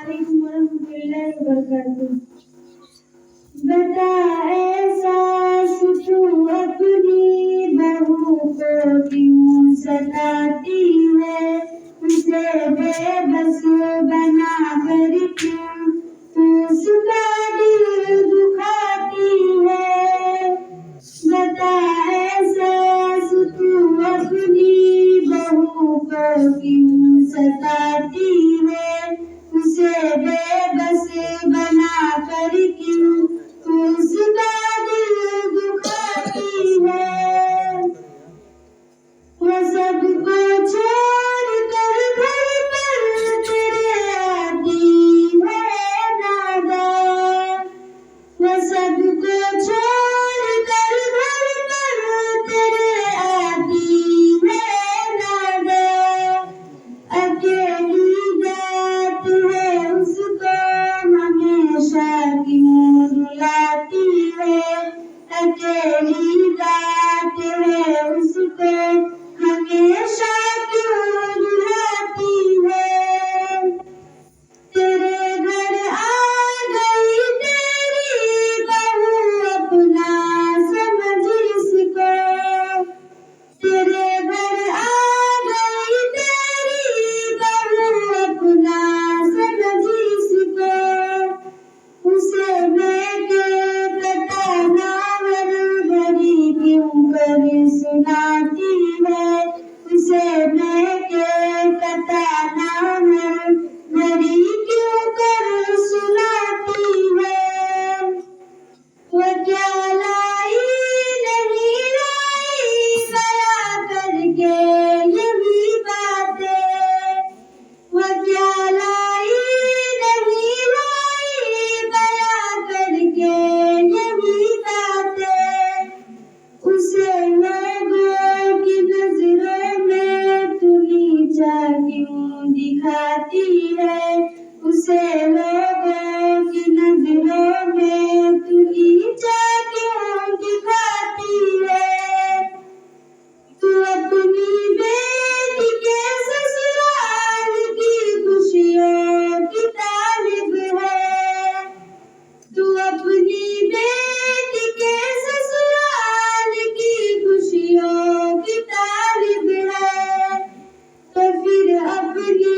वालेकुम रहमतुल्लाहि व बरकातुहू। बता ऐसा तू अपनी बहू को क्यों सताती है, उसे बेबस बना कर क्यों तू उसका दिल दुखाती है। बता ऐसा तू अपनी बहू को क्यों सताती है, उसे बेबस बना कर क्यों तू उसका दिल दुखाती है। वो सबको छोड़ कर घर पर तेरे आती है नादान। वो सबको छोड़ कर घर पर तेरे आती है नादान। अकेली जात है उसको हमेशा क्यों रुलाती है, अकेली जात है उसको हमेशा क्यों रुलाती है। तेरे घर आ गई तेरी बहू अपना समझ इसको, तेरे घर आ गई तेरी बहू अपना समझ इसको। उसे मैके कटाना हर घड़ी क्यों कर सुनाती है, उसे मैके कटाना हर घड़ी क्यों कर सुनाती है। वो क्या लाई नहीं लाई बया करके यही बातें, वो क्या लाई नहीं लाई बया करके यही बातें। उसे लोगों की नजरों में तू नीचा क्यों दिखाती है, उसे लोगों की नजरों में तू नीचा क्यों दिखाती है। तू अपनी बेटी के ससुराल की खुशियों की तालिब है, तू अपनी बेटी के ससुराल की खुशियों की तालिब है। तो फिर अपनी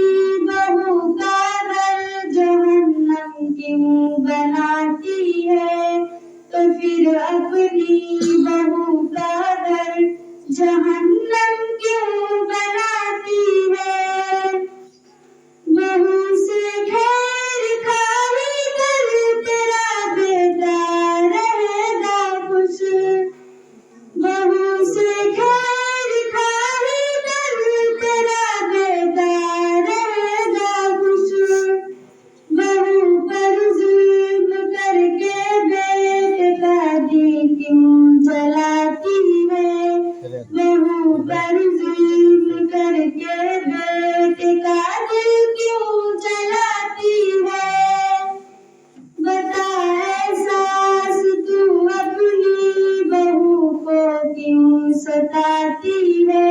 बहू का घर जहन्नम क्यों बनाती है, तो फिर अपनी बहू का घर जहन्नम क्यों बनाती है। बहू से खैर खाली कर तेरा बेटा रहेगा खुश, बहू से खैर खाली कर तेरा बेटा रहेगा खुश। बहू पर जुल्म करके बेटे का दिल क्यों जलाती है, बहू पर जुल्म करके बेटे का दिल क्यों जलाती है। बता ऐसा तू अपनी बहू को क्यों सताती है,